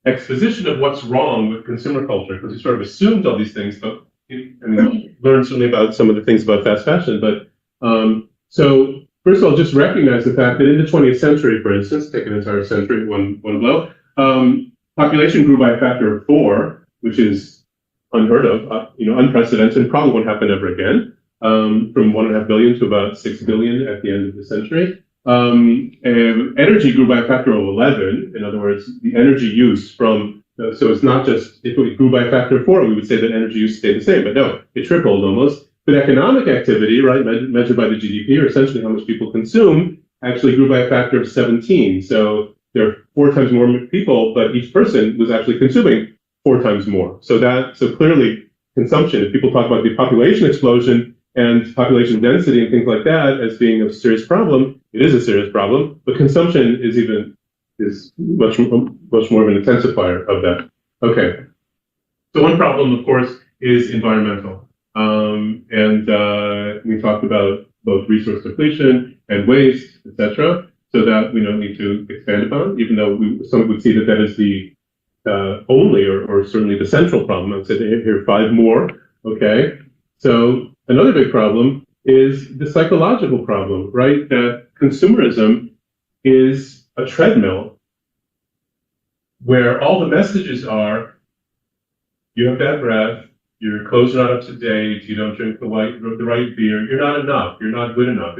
exposition of what's wrong with consumer culture, because we sort of assumed all these things, but learned certainly about some of the things about fast fashion. But so first of all, just recognize the fact that in the 20th century, for instance, take an entire century, one blow, population grew by a factor of 4, which is unheard of, unprecedented, and probably won't happen ever again. From 1.5 billion to about 6 billion at the end of the century. And energy grew by a factor of 11. In other words, the energy use from, so it's not just, if it grew by a factor of 4, we would say that energy use stayed the same, but no, it tripled almost. But economic activity, right, measured by the GDP, or essentially how much people consume, actually grew by a factor of 17. So there are 4 times more people, but each person was actually consuming 4 times more. So clearly consumption, if people talk about the population explosion and population density and things like that as being a serious problem, it is a serious problem, but consumption is much more of an intensifier of that. Okay. So one problem, of course, is environmental. We talked about both resource depletion and waste, etc. So that we don't need to expand upon, even though some would see that is the only or certainly the central problem. I'd say here 5 more. Okay. So another big problem is the psychological problem, right? That consumerism is a treadmill where all the messages are, you have bad breath, your clothes are not up to date, you don't drink the right beer, you're not enough, you're not good enough.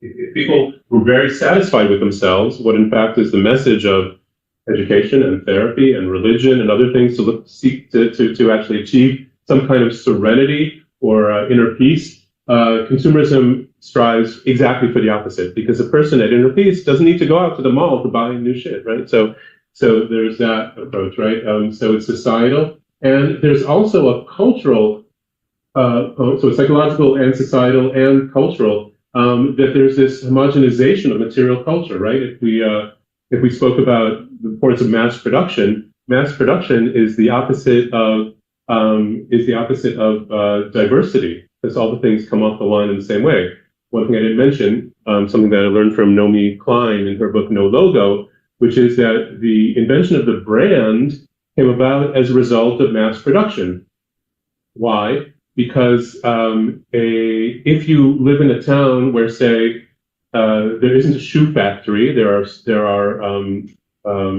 If people were very satisfied with themselves, what in fact is the message of education and therapy and religion and other things to seek to actually achieve some kind of serenity or inner peace, consumerism strives exactly for the opposite, because a person at inner peace doesn't need to go out to the mall to buy new shit, right? So there's that approach, right? So it's societal, and there's also a cultural, so it's psychological and societal and cultural, that there's this homogenization of material culture, right? If we spoke about the importance of mass production is the opposite of diversity, because all the things come off the line in the same way. One thing I didn't mention, something that I learned from Naomi Klein in her book No Logo, which is that the invention of the brand came about as a result of mass production. Why? Because if you live in a town where, say, there isn't a shoe factory, there are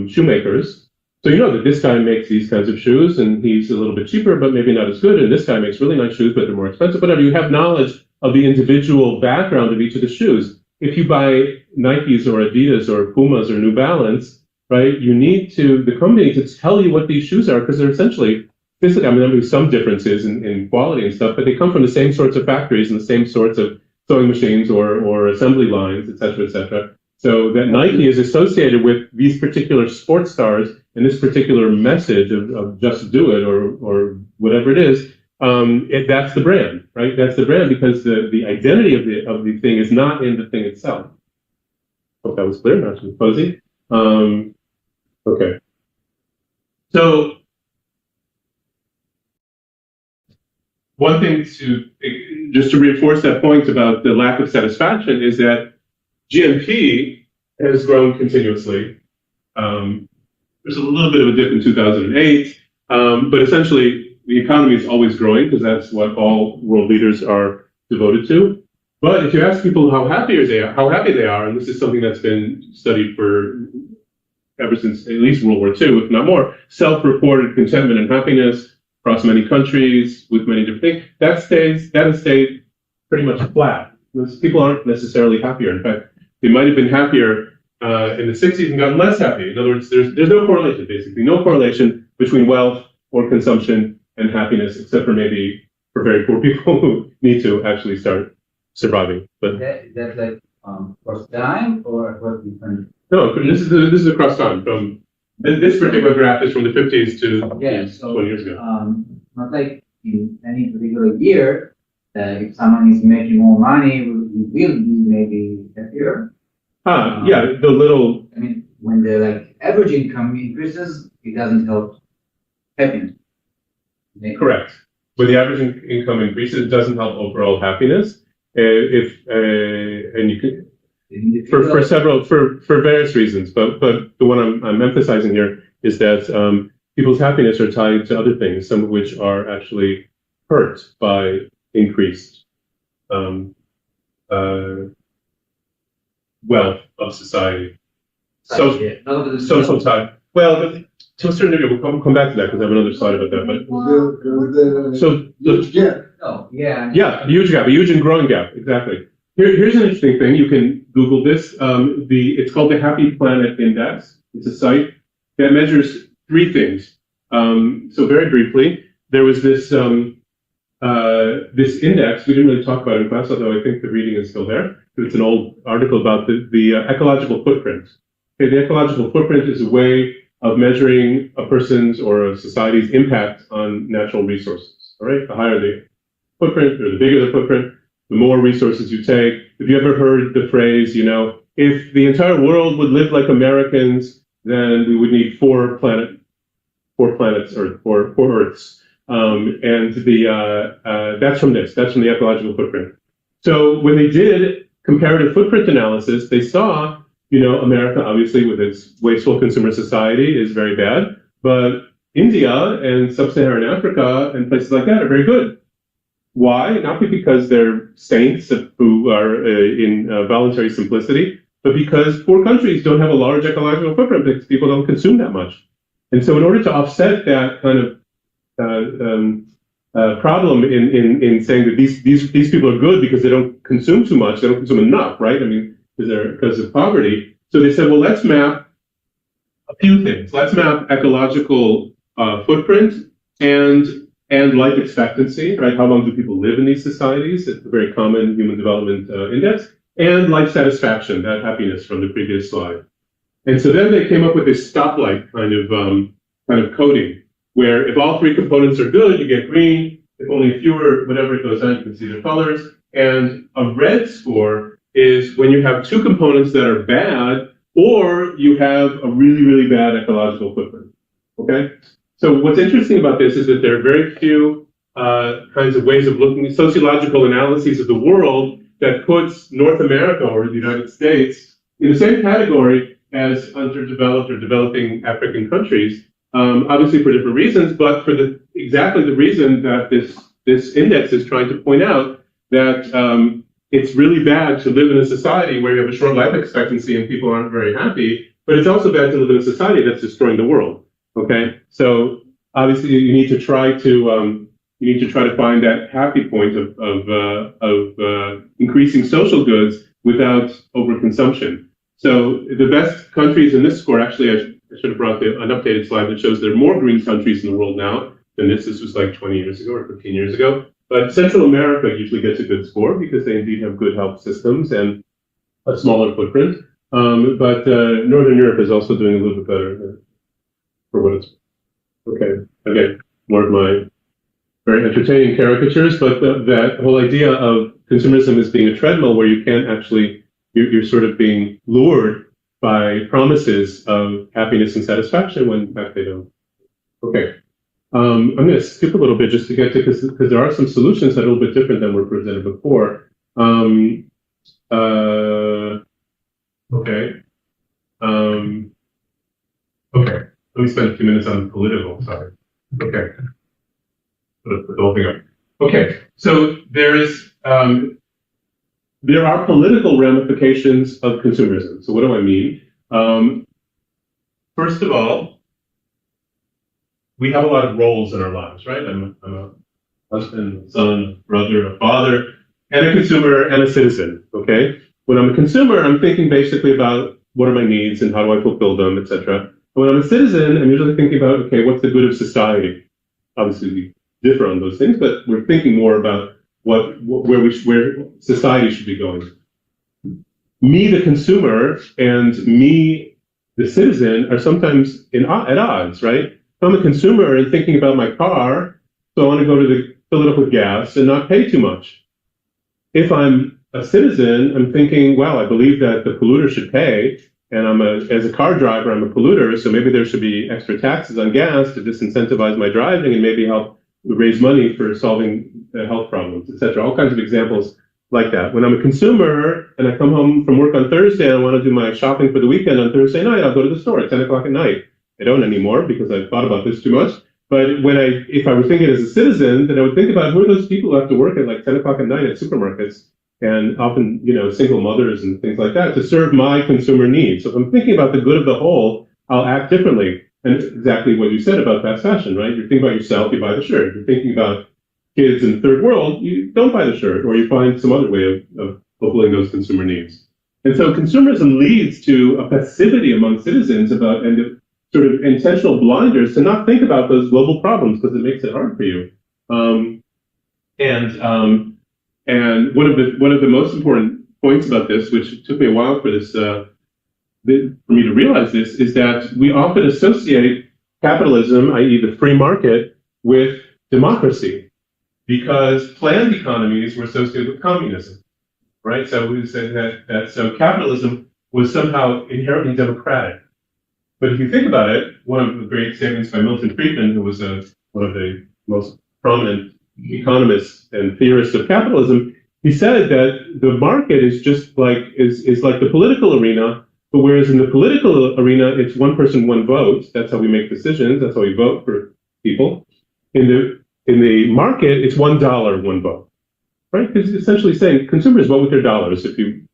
shoemakers. So you know that this guy makes these kinds of shoes, and he's a little bit cheaper, but maybe not as good. And this guy makes really nice shoes, but they're more expensive. Whatever. You have knowledge of the individual background of each of the shoes. If you buy Nikes or Adidas or Pumas or New Balance, right, you need the company to tell you what these shoes are, because they're essentially physically, I mean, there may be some differences in quality and stuff, but they come from the same sorts of factories and the same sorts of sewing machines or assembly lines, et cetera, et cetera. So that Nike is associated with these particular sports stars and this particular message of just do it or whatever it is. That's the brand, right? That's the brand, because the identity of the thing is not in the thing itself. Hope that was clear, not too fuzzy. Okay. So one thing just to reinforce that point about the lack of satisfaction is that GNP has grown continuously. There's a little bit of a dip in 2008, but essentially the economy is always growing, because that's what all world leaders are devoted to. But if you ask people how happy they are, and this is something that's been studied ever since at least World War II, if not more, self-reported contentment and happiness, across many countries with many different things. That has stayed pretty much flat. Those people aren't necessarily happier. In fact, they might have been happier in the 60s and gotten less happy. In other words, there's no correlation, basically, no correlation between wealth or consumption and happiness, except for maybe for very poor people who need to actually start surviving. But That's like across time or across different. no, this is across time. From this particular graph is from the 50s to 20 years ago. Not like in any particular year, if someone is making more money, he will be maybe happier. Yeah, the little. I mean, when the like average income increases, it doesn't help happiness. Correct. When the average income increases, it doesn't help overall happiness. And you could for various reasons, but the one I'm emphasizing here is that people's happiness are tied to other things, some of which are actually hurt by increased wealth of society. Social tie. Well, to a certain degree, we'll come back to that because I have another slide about that. But huge gap, a huge and growing gap, exactly. Here's an interesting thing. You can Google this. It's called the Happy Planet Index. It's a site that measures three things. So very briefly, there was this this index. We didn't really talk about it in class, although I think the reading is still there. It's an old article about the ecological footprint. Okay, the ecological footprint is a way of measuring a person's or a society's impact on natural resources. All right, the higher the footprint or the bigger the footprint, the more resources you take. Have you ever heard the phrase, if the entire world would live like Americans, then we would need four planets or four Earths. And that's from the ecological footprint. So when they did comparative footprint analysis, they saw, America, obviously, with its wasteful consumer society, is very bad, but India and sub-Saharan Africa and places like that are very good. Why? Not because they're saints who are in voluntary simplicity, but because poor countries don't have a large ecological footprint because people don't consume that much. And so in order to offset that kind of problem in saying that these people are good because they don't consume too much, they don't consume enough, right? I mean, because of poverty. So they said, well, let's map a few things. Let's map ecological footprint and life expectancy, right? How long do people live in these societies? It's a very common human development index. And life satisfaction, that happiness from the previous slide. And so then they came up with this stoplight kind of coding, where if all three components are good, you get green. If only fewer, whenever it goes on, you can see the colors. And a red score is when you have two components that are bad, or you have a really, really bad ecological footprint. Okay? So what's interesting about this is that there are very few kinds of ways of looking at sociological analyses of the world that puts North America or the United States in the same category as underdeveloped or developing African countries, obviously for different reasons, but for exactly the reason that this index is trying to point out that it's really bad to live in a society where you have a short life expectancy and people aren't very happy, but it's also bad to live in a society that's destroying the world. Okay, so obviously you need to try to find that happy point of increasing social goods without overconsumption. So the best countries in this score, actually, I should have brought an updated slide that shows there are more green countries in the world now than this. This was like 20 years ago or 15 years ago. But Central America usually gets a good score because they indeed have good health systems and a smaller footprint. But Northern Europe is also doing a little bit better for what it's. Okay, again, more of my very entertaining caricatures, but that whole idea of consumerism as being a treadmill where you can't actually, you're sort of being lured by promises of happiness and satisfaction when in fact they don't. Okay. I'm going to skip a little bit just to get to, because there are some solutions that are a little bit different than were presented before. Okay. Okay. Let me spend a few minutes on political side. Okay. Put the whole thing up. Okay. So there are political ramifications of consumerism. So what do I mean? First of all, we have a lot of roles in our lives, right? I'm a husband, son, brother, a father, and a consumer and a citizen, okay? When I'm a consumer, I'm thinking basically about what are my needs and how do I fulfill them, etc. When I'm a citizen, I'm usually thinking about, okay, what's the good of society? Obviously, we differ on those things, but we're thinking more about where society should be going. Me, the consumer, and me, the citizen, are sometimes at odds, right? If I'm a consumer and thinking about my car, so I want to go to fill it up with gas and not pay too much. If I'm a citizen, I'm thinking, well, I believe that the polluter should pay, and as a car driver, I'm a polluter, so maybe there should be extra taxes on gas to disincentivize my driving and maybe help raise money for solving health problems, etc. All kinds of examples like that. When I'm a consumer and I come home from work on Thursday and I want to do my shopping for the weekend on Thursday night, I'll go to the store at 10 o'clock at night. I don't anymore because I've thought about this too much. But if I were thinking as a citizen, then I would think about who are those people who have to work at like 10 o'clock at night at supermarkets, and often, single mothers and things like that, to serve my consumer needs. So if I'm thinking about the good of the whole, I'll act differently. And exactly what you said about fast fashion, right? You're thinking about yourself, you buy the shirt. You're thinking about kids in the third world, you don't buy the shirt, or you find some other way of fulfilling those consumer needs. And so consumerism leads to a passivity among citizens and sort of intentional blinders to not think about those global problems because it makes it hard for you. And one of the most important points about this, which took me a while for me to realize this, is that we often associate capitalism, i.e. the free market, with democracy, because planned economies were associated with communism, right? So we said that so capitalism was somehow inherently democratic. But if you think about it, one of the great statements by Milton Friedman, who was one of the most prominent economists and theorists of capitalism, he said that the market is just like is like the political arena, but whereas in the political arena it's one person, one vote. That's how we make decisions. That's how we vote for people. In the market, it's $1, one vote, right? Because it's essentially saying consumers vote with their dollars. If you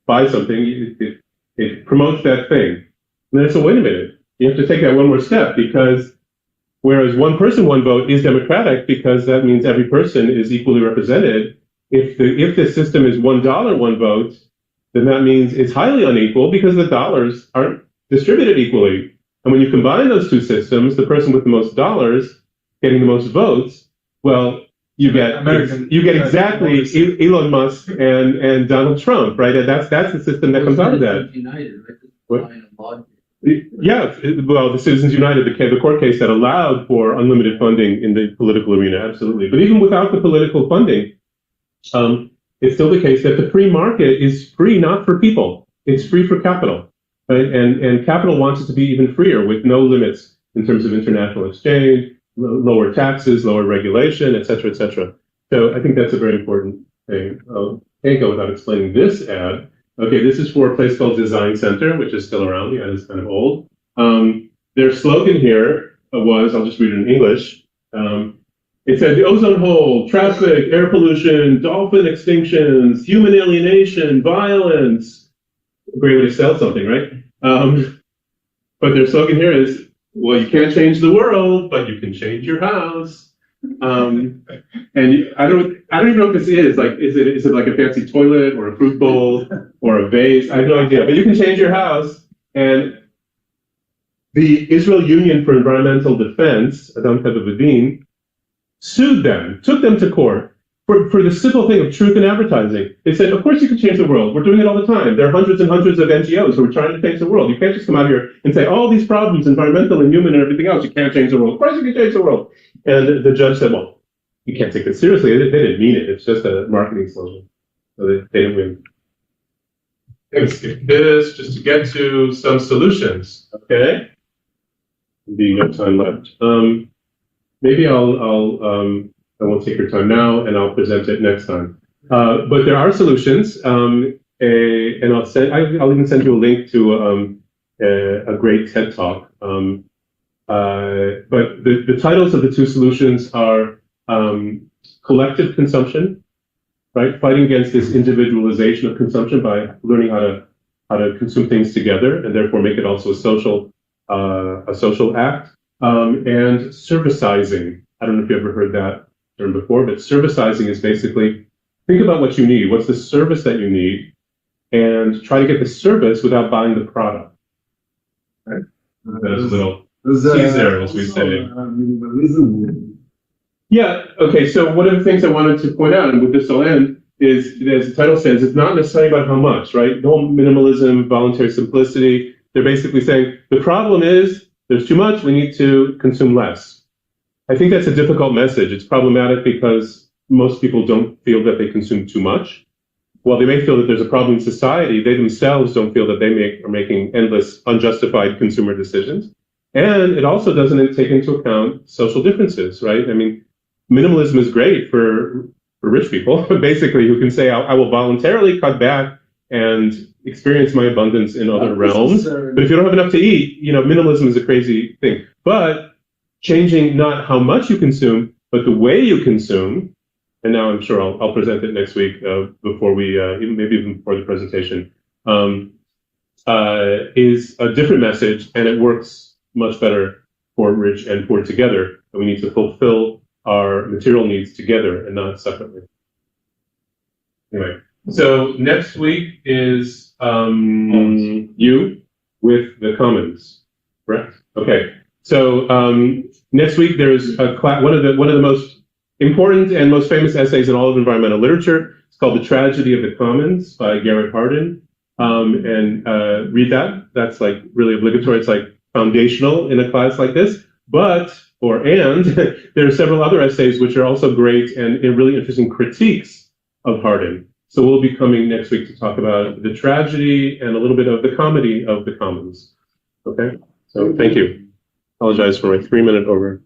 buy something, it promotes that thing. And then so wait a minute, you have to take that one more step, because whereas one person, one vote is democratic because that means every person is equally represented. If the system is $1, one vote, then that means it's highly unequal because the dollars aren't distributed equally. And when you combine those two systems, the person with the most dollars getting the most votes, well, you get exactly Elon Musk and Donald Trump, right? And that's the system that comes out of that. United, right? Yeah, well, the Citizens United, the court case that allowed for unlimited funding in the political arena, absolutely. But even without the political funding, it's still the case that the free market is free not for people. It's free for capital, right? And capital wants it to be even freer with no limits in terms of international exchange, lower taxes, lower regulation, et cetera, et cetera. So I think that's a very important thing. Can't go without explaining this ad. Okay, this is for a place called Design Center, which is still around. The ad is kind of old. Their slogan here was, I'll just read it in English. It said, the ozone hole, traffic, air pollution, dolphin extinctions, human alienation, violence. Great way to sell something, right? But their slogan here is, well, you can't change the world, but you can change your house. And I don't even know what this is. Like, is it like a fancy toilet or a fruit bowl or a vase? I have no idea. But you can change your house. And the Israel Union for Environmental Defense, Adam Tevavadin, sued them, took them to court for the simple thing of truth in advertising. They said, of course you can change the world. We're doing it all the time. There are hundreds and hundreds of NGOs who are trying to change the world. You can't just come out here and say, all these problems, environmental and human and everything else, you can't change the world. Of course you can change the world. And the judge said, well, you can't take this seriously. They didn't mean it. It's just a marketing slogan. So they didn't win. I'm going to skip this just to get to some solutions. Okay? Being no time left. Maybe I won't take your time now, and I'll present it next time. But there are solutions, and I'll even send you a link to a great TED Talk. But the titles of the two solutions are collective consumption, right? Fighting against this individualization of consumption by learning how to consume things together, and therefore make it also a social act. and servicizing. I don't know if you ever heard that term before, but servicizing is basically think about what you need. What's the service that you need? And try to get the service without buying the product. Right? That's a little teaser, as we say. Minimalism. Yeah, okay, so one of the things I wanted to point out, and with this I'll end, is, as the title says, it's not necessarily about how much, right? No minimalism, voluntary simplicity. They're basically saying, the problem is, there's too much, we need to consume less. I think that's a difficult message. It's problematic because most people don't feel that they consume too much. While they may feel that there's a problem in society, they themselves don't feel that they are making endless, unjustified consumer decisions. And it also doesn't take into account social differences, right? I mean, minimalism is great for rich people, basically, who can say, I will voluntarily cut back and experience my abundance in other realms. But if you don't have enough to eat, minimalism is a crazy thing. But changing not how much you consume, but the way you consume, and now I'm sure I'll present it next week before we, maybe even before the presentation, is a different message, and it works much better for rich and poor together. And we need to fulfill our material needs together and not separately. Anyway, so next week is you with the commons, correct? Okay. So next week there's a one of the most important and most famous essays in all of environmental literature. It's called "The Tragedy of the Commons" by Garrett Hardin, and read that. That's like really obligatory. It's like foundational in a class like this. But there are several other essays which are also great and really interesting critiques of Hardin. So we'll be coming next week to talk about the tragedy and a little bit of the comedy of the commons. Okay, so thank you. Apologize for my 3-minute over.